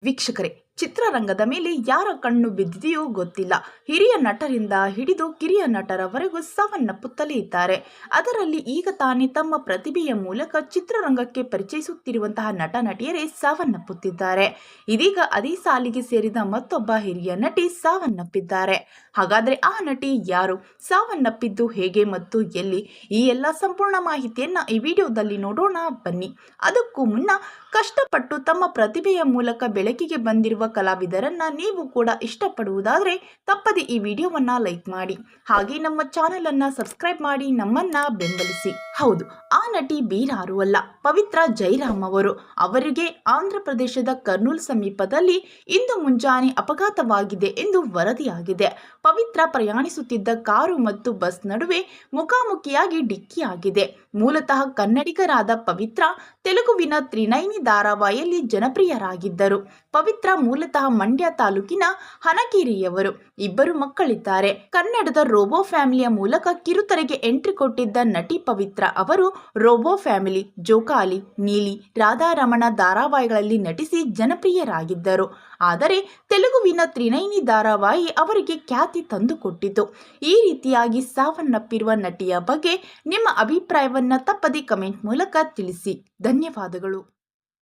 ವೀಕ್ಷಕರೇ, ಚಿತ್ರರಂಗದ ಮೇಲೆ ಯಾರ ಕಣ್ಣು ಬಿದ್ದಿದೆಯೋ ಗೊತ್ತಿಲ್ಲ. ಹಿರಿಯ ನಟರಿಂದ ಹಿಡಿದು ಕಿರಿಯ ನಟರವರೆಗೂ ಸಾವನ್ನಪ್ಪುತ್ತಲೇ ಇದ್ದಾರೆ. ಅದರಲ್ಲಿ ಈಗ ತಾನೇ ತಮ್ಮ ಪ್ರತಿಭೆಯ ಮೂಲಕ ಚಿತ್ರರಂಗಕ್ಕೆ ಪರಿಚಯಿಸುತ್ತಿರುವಂತಹ ನಟ ನಟಿಯರೇ ಸಾವನ್ನಪ್ಪುತ್ತಿದ್ದಾರೆ. ಇದೀಗ ಅದೇ ಸಾಲಿಗೆ ಸೇರಿದ ಮತ್ತೊಬ್ಬ ಹಿರಿಯ ನಟಿ ಸಾವನ್ನಪ್ಪಿದ್ದಾರೆ. ಹಾಗಾದ್ರೆ ಆ ನಟಿ ಯಾರು, ಸಾವನ್ನಪ್ಪಿದ್ದು ಹೇಗೆ ಮತ್ತು ಎಲ್ಲಿ, ಈ ಎಲ್ಲ ಸಂಪೂರ್ಣ ಮಾಹಿತಿಯನ್ನ ಈ ವಿಡಿಯೋದಲ್ಲಿ ನೋಡೋಣ ಬನ್ನಿ. ಅದಕ್ಕೂ ಮುನ್ನ ಕಷ್ಟಪಟ್ಟು ತಮ್ಮ ಪ್ರತಿಭೆಯ ಮೂಲಕ ಬೆಳಕಿಗೆ ಬಂದಿರುವ ಕಲಾವಿದರನ್ನ ನೀವು ಕೂಡ ಇಷ್ಟಪಡುವುದಾದರೆ ತಪ್ಪದೆ ಈ ವಿಡಿಯೋವನ್ನ ಲೈಕ್ ಮಾಡಿ, ಹಾಗೆ ನಮ್ಮ ಚಾನೆಲ್ ಅನ್ನ ಸಬ್ಸ್ಕ್ರೈಬ್ ಮಾಡಿ ನಮ್ಮನ್ನ ಬೆಂಬಲಿಸಿ. ಹೌದು, ಆ ನಟಿ ಬೇರಾರು ಅಲ್ಲ, ಪವಿತ್ರ ಜಯರಾಮ್ ಅವರು. ಅವರಿಗೆ ಆಂಧ್ರ ಪ್ರದೇಶದ ಕರ್ನೂಲ್ ಸಮೀಪದಲ್ಲಿ ಇಂದು ಮುಂಜಾನೆ ಅಪಘಾತವಾಗಿದೆ ಎಂದು ವರದಿಯಾಗಿದೆ. ಪವಿತ್ರ ಪ್ರಯಾಣಿಸುತ್ತಿದ್ದ ಕಾರು ಮತ್ತು ಬಸ್ ನಡುವೆ ಮುಖಾಮುಖಿಯಾಗಿ ಡಿಕ್ಕಿಯಾಗಿದೆ. ಮೂಲತಃ ಕನ್ನಡಿಗರಾದ ಪವಿತ್ರ ತೆಲುಗುವಿನ ತ್ರಿನೈನಿ ಧಾರಾವಾಹಿಯಲ್ಲಿ ಜನಪ್ರಿಯರಾಗಿದ್ದರು. ಪವಿತ್ರ ಮೂಲತಃ ಮಂಡ್ಯ ತಾಲೂಕಿನ ಹನಕೇರಿಯವರು. ಇಬ್ಬರು ಮಕ್ಕಳಿದ್ದಾರೆ. ಕನ್ನಡದ ರೋಬೋ ಫ್ಯಾಮಿಲಿಯ ಮೂಲಕ ಕಿರುತೆರೆಗೆ ಎಂಟ್ರಿ ಕೊಟ್ಟಿದ್ದ ನಟಿ ಪವಿತ್ರ ಅವರು ರೋಬೋ ಫ್ಯಾಮಿಲಿ, ಜೋಕಾಲಿ, ನೀಲಿ, ರಾಧಾರಮಣ ಧಾರಾವಾಹಿಗಳಲ್ಲಿ ನಟಿಸಿ ಜನಪ್ರಿಯರಾಗಿದ್ದರು. ಆದರೆ ತೆಲುಗುವಿನ ತ್ರಿನೈನಿ ಧಾರಾವಾಹಿ ಅವರಿಗೆ ಖ್ಯಾತಿ ತಂದುಕೊಟ್ಟಿತು. ಈ ರೀತಿಯಾಗಿ ಸಾವನ್ನಪ್ಪಿರುವ ನಟಿಯ ಬಗ್ಗೆ ನಿಮ್ಮ ಅಭಿಪ್ರಾಯವನ್ನ ತಪ್ಪದೆ ಕಮೆಂಟ್ ಮೂಲಕ ತಿಳಿಸಿ. ಧನ್ಯವಾದಗಳು.